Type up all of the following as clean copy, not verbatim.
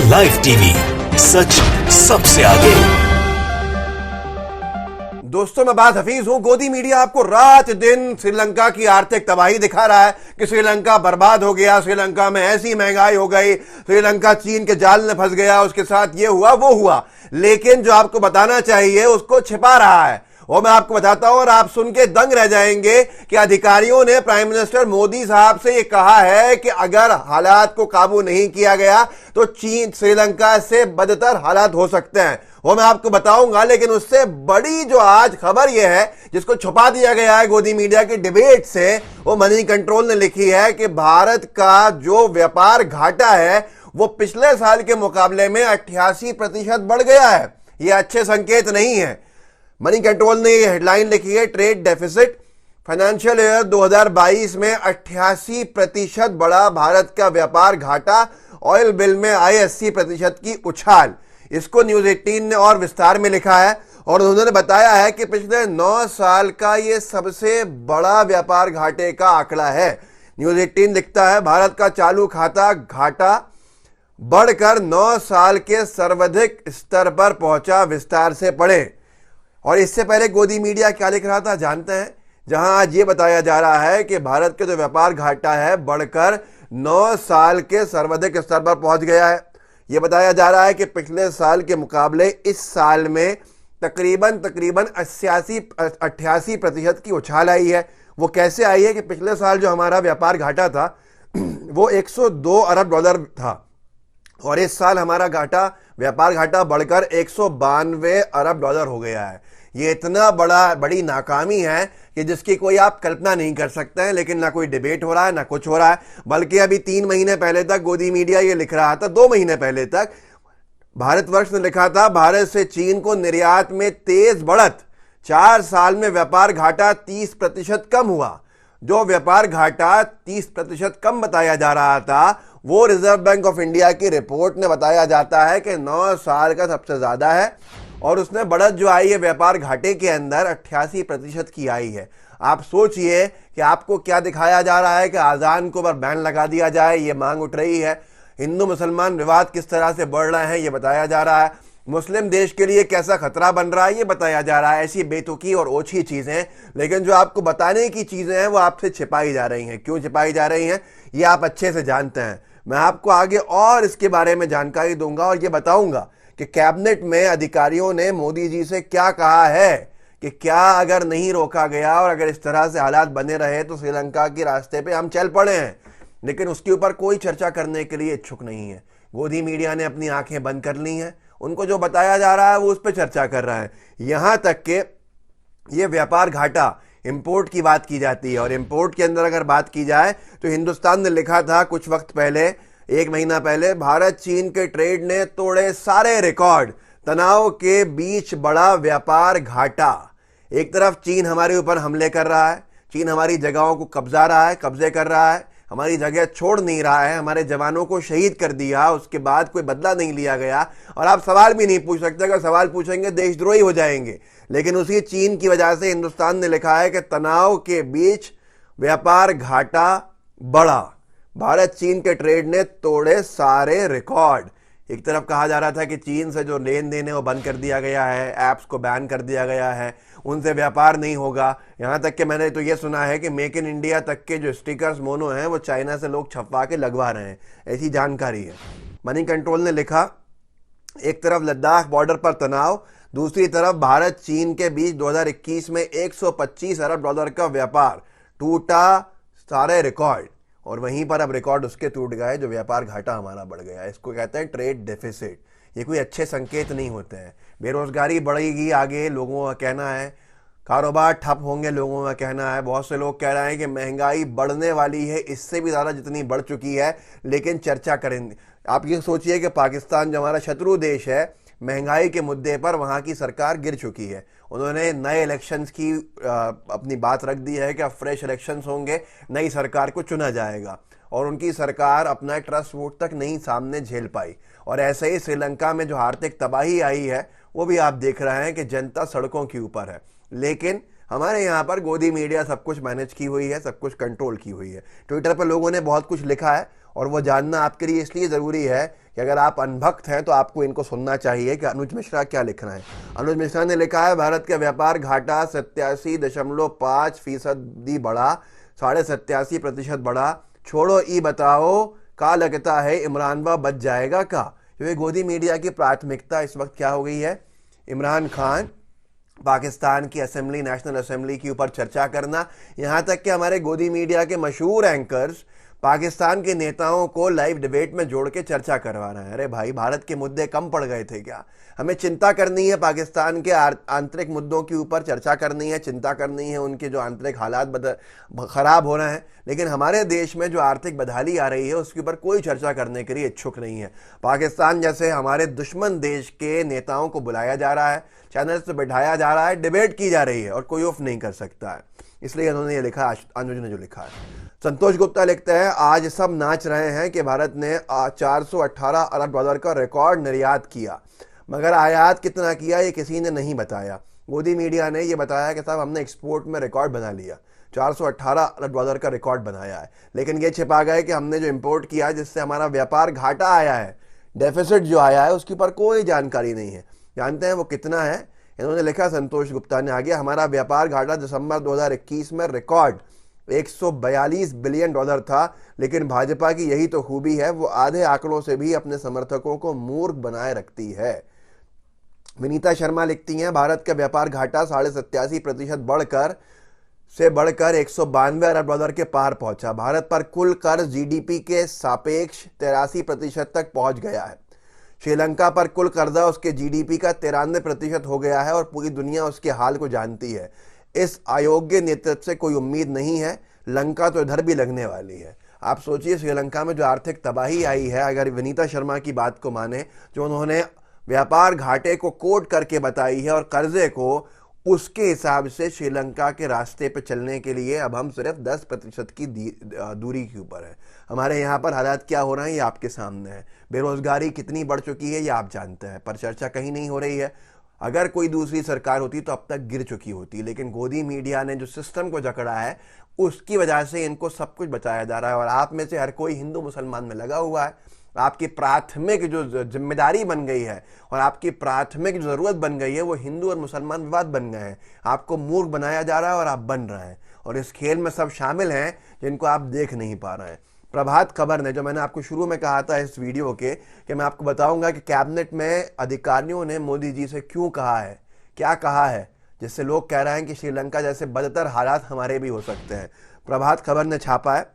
Live TV, सच सबसे आगे। दोस्तों, मैं बात हफीज हूं। गोदी मीडिया आपको रात दिन श्रीलंका की आर्थिक तबाही दिखा रहा है कि श्रीलंका बर्बाद हो गया, श्रीलंका में ऐसी महंगाई हो गई, श्रीलंका चीन के जाल में फंस गया, उसके साथ ये हुआ वो हुआ। लेकिन जो आपको बताना चाहिए उसको छिपा रहा है। वो मैं आपको बताता हूं और आप सुन के दंग रह जाएंगे कि अधिकारियों ने प्राइम मिनिस्टर मोदी साहब से ये कहा है कि अगर हालात को काबू नहीं किया गया तो चीन श्रीलंका से बदतर हालात हो सकते हैं। वो मैं आपको बताऊंगा। लेकिन उससे बड़ी जो आज खबर यह है जिसको छुपा दिया गया है गोदी मीडिया की डिबेट से, वो मनी कंट्रोल ने लिखी है कि भारत का जो व्यापार घाटा है वो पिछले साल के मुकाबले में 88% बढ़ गया है। ये अच्छे संकेत नहीं है। मनी कंट्रोल ने ये हेडलाइन लिखी है, ट्रेड डेफिसिट फाइनेंशियल ईयर 2022 में 88% बढ़ा भारत का व्यापार घाटा, ऑयल बिल में आए 80% की उछाल। इसको न्यूज 18 ने और विस्तार में लिखा है और उन्होंने बताया है कि पिछले 9 साल का ये सबसे बड़ा व्यापार घाटे का आंकड़ा है। न्यूज 18 लिखता है, भारत का चालू खाता घाटा बढ़कर 9 साल के सर्वाधिक स्तर पर पहुंचा। विस्तार से पढ़े। और इससे पहले गोदी मीडिया क्या लिख रहा था जानते हैं? जहां आज ये बताया जा रहा है कि भारत के जो व्यापार घाटा है बढ़कर 9 साल के सर्वाधिक स्तर पर पहुंच गया है। यह बताया जा रहा है कि पिछले साल के मुकाबले इस साल में तकरीबन 88% की उछाल आई है। वो कैसे आई है कि पिछले साल जो हमारा व्यापार घाटा था वो 102 अरब डॉलर था और इस साल हमारा व्यापार घाटा बढ़कर 192 अरब डॉलर हो गया है। ये इतना बड़ी नाकामी है कि जिसकी कोई आप कल्पना नहीं कर सकते हैं। लेकिन ना कोई डिबेट हो रहा है ना कुछ हो रहा है। बल्कि अभी 3 महीने पहले तक गोदी मीडिया ये लिख रहा था, 2 महीने पहले तक भारतवर्ष ने लिखा था, भारत से चीन को निर्यात में तेज बढ़त, 4 साल में व्यापार घाटा 30% कम हुआ। जो व्यापार घाटा 30% कम बताया जा रहा था वो रिजर्व बैंक ऑफ इंडिया की रिपोर्ट ने बताया जाता है कि 9 साल का सबसे ज्यादा है। और उसने बढ़त जो आई है व्यापार घाटे के अंदर 88% की आई है। आप सोचिए कि आपको क्या दिखाया जा रहा है कि आजान को पर बैन लगा दिया जाए, ये मांग उठ रही है। हिंदू मुसलमान विवाद किस तरह से बढ़ रहे हैं ये बताया जा रहा है। मुस्लिम देश के लिए कैसा खतरा बन रहा है ये बताया जा रहा है। ऐसी बेतुकी और ओछी चीजें, लेकिन जो आपको बताने की चीजें हैं वो आपसे छिपाई जा रही हैं। क्यों छिपाई जा रही हैं ये आप अच्छे से जानते हैं। मैं आपको आगे और इसके बारे में जानकारी दूंगा और ये बताऊंगा कि कैबिनेट में अधिकारियों ने मोदी जी से क्या कहा है कि क्या अगर नहीं रोका गया और अगर इस तरह से हालात बने रहे तो श्रीलंका के रास्ते पे हम चल पड़े हैं। लेकिन उसके ऊपर कोई चर्चा करने के लिए इच्छुक नहीं है। गोदी मीडिया ने अपनी आंखें बंद कर ली हैं। उनको जो बताया जा रहा है वो उस पर चर्चा कर रहा है। यहां तक कि ये व्यापार घाटा इंपोर्ट की बात की जाती है और इंपोर्ट के अंदर अगर बात की जाए तो हिंदुस्तान ने लिखा था कुछ वक्त पहले, 1 महीना पहले, भारत चीन के ट्रेड ने तोड़े सारे रिकॉर्ड, तनाव के बीच बड़ा व्यापार घाटा। एक तरफ चीन हमारे ऊपर हमले कर रहा है, चीन हमारी जगहों को कब्जे कर रहा है, हमारी जगह छोड़ नहीं रहा है, हमारे जवानों को शहीद कर दिया, उसके बाद कोई बदला नहीं लिया गया। और आप सवाल भी नहीं पूछ सकते, अगर सवाल पूछेंगे देशद्रोही हो जाएंगे। लेकिन उसी चीन की वजह से हिंदुस्तान ने लिखा है कि तनाव के बीच व्यापार घाटा बढ़ा, भारत चीन के ट्रेड ने तोड़े सारे रिकॉर्ड। एक तरफ कहा जा रहा था कि चीन से जो लेन देन है वो बंद कर दिया गया है, ऐप्स को बैन कर दिया गया है, उनसे व्यापार नहीं होगा। यहां तक कि मैंने तो ये सुना है कि मेक इन इंडिया तक के जो स्टिकर्स मोनो हैं वो चाइना से लोग छपवा के लगवा रहे हैं। ऐसी जानकारी है। मनी कंट्रोल ने लिखा, एक तरफ लद्दाख बॉर्डर पर तनाव, दूसरी तरफ भारत चीन के बीच 2021 में 125 अरब डॉलर का व्यापार, टूटा सारे रिकॉर्ड। और वहीं पर अब रिकॉर्ड उसके टूट गए जो व्यापार घाटा हमारा बढ़ गया। इसको कहते हैं ट्रेड डेफिसिट। ये कोई अच्छे संकेत नहीं होते हैं। बेरोजगारी बढ़ेगी आगे, लोगों का कहना है, कारोबार ठप होंगे, लोगों का कहना है। बहुत से लोग कह रहे हैं कि महंगाई बढ़ने वाली है, इससे भी ज़्यादा जितनी बढ़ चुकी है। लेकिन चर्चा करेंगे। आप ये सोचिए कि पाकिस्तान जो हमारा शत्रु देश है, महंगाई के मुद्दे पर वहाँ की सरकार गिर चुकी है। उन्होंने नए इलेक्शंस की अपनी बात रख दी है कि अब फ्रेश इलेक्शंस होंगे, नई सरकार को चुना जाएगा। और उनकी सरकार अपना ट्रस्ट वोट तक नहीं सामने झेल पाई। और ऐसे ही श्रीलंका में जो आर्थिक तबाही आई है वो भी आप देख रहे हैं कि जनता सड़कों के ऊपर है। लेकिन हमारे यहाँ पर गोदी मीडिया सब कुछ मैनेज की हुई है, सब कुछ कंट्रोल की हुई है। ट्विटर पर लोगों ने बहुत कुछ लिखा है और वो जानना आपके लिए इसलिए ज़रूरी है कि अगर आप अनभक्त हैं तो आपको इनको सुनना चाहिए कि अनुज मिश्रा क्या लिख रहे हैं। अनुज मिश्रा ने लिखा है, भारत का व्यापार घाटा 87.5% बढ़ा, 87.5% बढ़ा। छोड़ो ई बताओ का लगता है इमरान बा बच जाएगा का। क्योंकि गोदी मीडिया की प्राथमिकता इस वक्त क्या हो गई है, इमरान खान पाकिस्तान की असेंबली, नेशनल असेंबली के ऊपर चर्चा करना। यहाँ तक कि हमारे गोदी मीडिया के मशहूर एंकर्स पाकिस्तान के नेताओं को लाइव डिबेट में जोड़ के चर्चा करवा रहे हैं। अरे भाई, भारत के मुद्दे कम पड़ गए थे क्या? हमें चिंता करनी है पाकिस्तान के आंतरिक मुद्दों के ऊपर, चर्चा करनी है, चिंता करनी है उनके जो आंतरिक हालात खराब हो रहे हैं, लेकिन हमारे देश में जो आर्थिक बदहाली आ रही है उसके ऊपर कोई चर्चा करने के लिए इच्छुक नहीं है। पाकिस्तान जैसे हमारे दुश्मन देश के नेताओं को बुलाया जा रहा है, चैनल से बैठाया जा रहा है, डिबेट की जा रही है और कोई ऑफ नहीं कर सकता है। इसलिए उन्होंने ये लिखा, अनुज ने जो लिखा है। संतोष गुप्ता लिखते हैं, आज सब नाच रहे हैं कि भारत ने 418 अरब डॉलर का रिकॉर्ड निर्यात किया, मगर आयात कितना किया ये किसी ने नहीं बताया। गोदी मीडिया ने ये बताया कि साहब हमने एक्सपोर्ट में रिकॉर्ड बना लिया, 418 अरब डॉलर का रिकॉर्ड बनाया है, लेकिन ये छिपा गए कि हमने जो इंपोर्ट किया जिससे हमारा व्यापार घाटा आया है, डेफिसिट जो आया है, उसके ऊपर कोई जानकारी नहीं है। जानते हैं वो कितना है? इन्होंने लिखा, संतोष गुप्ता ने आगे, हमारा व्यापार घाटा दिसंबर 2021 में रिकॉर्ड 142 बिलियन डॉलर था, लेकिन भाजपा की यही तो खूबी है, वो आधे आंकड़ों से भी अपने समर्थकों को मूर्ख बनाए रखती है। विनीता शर्मा लिखती हैं, भारत का व्यापार घाटा 87.5% बढ़कर 192 अरब डॉलर के पार पहुंचा। भारत पर कुल कर्ज जीडीपी के सापेक्ष 83% तक पहुंच गया है। श्रीलंका पर कुल कर्जा उसके जीडीपी का 93% हो गया है और पूरी दुनिया उसके हाल को जानती है। इस अयोग्य नेतृत्व से कोई उम्मीद नहीं है, लंका तो इधर भी लगने वाली है। आप सोचिए, श्रीलंका में जो आर्थिक तबाही आई है, अगर विनीता शर्मा की बात को माने, जो उन्होंने व्यापार घाटे को कोट करके बताई है और कर्जे को, उसके हिसाब से श्रीलंका के रास्ते पे चलने के लिए अब हम सिर्फ 10% की दूरी के ऊपर है। हमारे यहाँ पर हालात क्या हो रहे हैं ये आपके सामने है। बेरोजगारी कितनी बढ़ चुकी है ये आप जानते हैं, पर चर्चा कहीं नहीं हो रही है। अगर कोई दूसरी सरकार होती तो अब तक गिर चुकी होती, लेकिन गोदी मीडिया ने जो सिस्टम को जकड़ा है उसकी वजह से इनको सब कुछ बताया जा रहा है। और आप में से हर कोई हिंदू मुसलमान में लगा हुआ है। आपकी प्राथमिक जो जिम्मेदारी बन गई है और आपकी प्राथमिक जो जरूरत बन गई है वो हिंदू और मुसलमान विवाद बन गए हैं। आपको मूर्ख बनाया जा रहा है और आप बन रहे हैं, और इस खेल में सब शामिल हैं जिनको आप देख नहीं पा रहे हैं। प्रभात खबर ने, जो मैंने आपको शुरू में कहा था इस वीडियो के कि मैं आपको बताऊंगा कि कैबिनेट में अधिकारियों ने मोदी जी से क्यों कहा है, क्या कहा है, जिससे लोग कह रहे हैं कि श्रीलंका जैसे बदतर हालात हमारे भी हो सकते हैं। प्रभात खबर ने छापा है,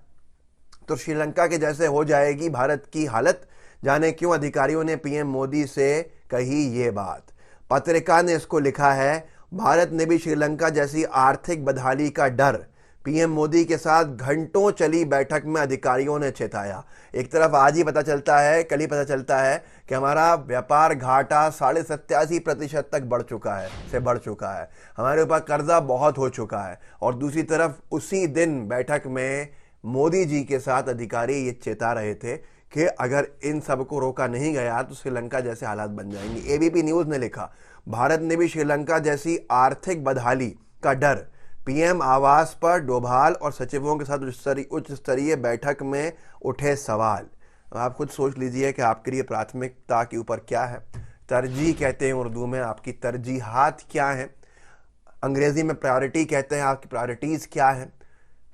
तो श्रीलंका के जैसे हो जाएगी भारत की हालत, जाने क्यों अधिकारियों ने पीएम मोदी से कही ये बात। पत्रिका ने इसको लिखा है, भारत ने भी श्रीलंका जैसी आर्थिक बदहाली का डर, पीएम मोदी के साथ घंटों चली बैठक में अधिकारियों ने चेताया। एक तरफ आज ही पता चलता है, कल ही पता चलता है कि हमारा व्यापार घाटा 87.5% तक बढ़ चुका है, हमारे ऊपर कर्जा बहुत हो चुका है, और दूसरी तरफ उसी दिन बैठक में मोदी जी के साथ अधिकारी ये चेता रहे थे कि अगर इन सब को रोका नहीं गया तो श्रीलंका जैसे हालात बन जाएंगे। एबीपी न्यूज ने लिखा, भारत ने भी श्रीलंका जैसी आर्थिक बदहाली का डर, पीएम आवास पर डोभाल और सचिवों के साथ उच्च स्तरीय बैठक में उठे सवाल। आप खुद सोच लीजिए कि आपके लिए प्राथमिकता के ऊपर क्या है। तरजीह कहते हैं उर्दू में, आपकी तरजीहात क्या हैं। अंग्रेजी में प्रायोरिटी कहते हैं, आपकी प्रायोरिटीज़ क्या हैं।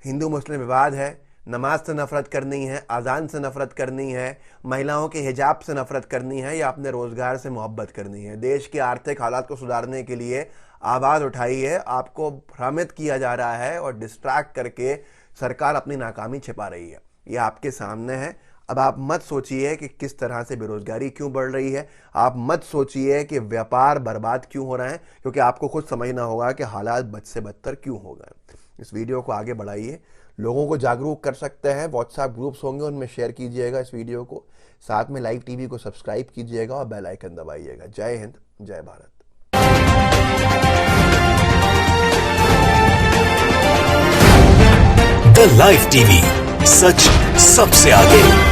हिंदू मुस्लिम विवाद है, नमाज से नफरत करनी है, अजान से नफरत करनी है, महिलाओं के हिजाब से नफरत करनी है, या अपने रोजगार से मोहब्बत करनी है। देश के आर्थिक हालात को सुधारने के लिए आवाज़ उठाई है, आपको भ्रमित किया जा रहा है और डिस्ट्रैक्ट करके सरकार अपनी नाकामी छिपा रही है। ये आपके सामने है। अब आप मत सोचिए कि किस तरह से बेरोजगारी क्यों बढ़ रही है, आप मत सोचिए कि व्यापार बर्बाद क्यों हो रहे हैं, क्योंकि आपको खुद समझना होगा कि हालात बद से बदतर क्यों हो गए। इस वीडियो को आगे बढ़ाइए, लोगों को जागरूक कर सकते हैं। व्हाट्सएप ग्रुप्स होंगे, उनमें शेयर कीजिएगा इस वीडियो को। साथ में लाइव टीवी को सब्सक्राइब कीजिएगा और बेल आइकन दबाइएगा। जय हिंद, जय भारत। द लाइव टीवी, सच सबसे आगे।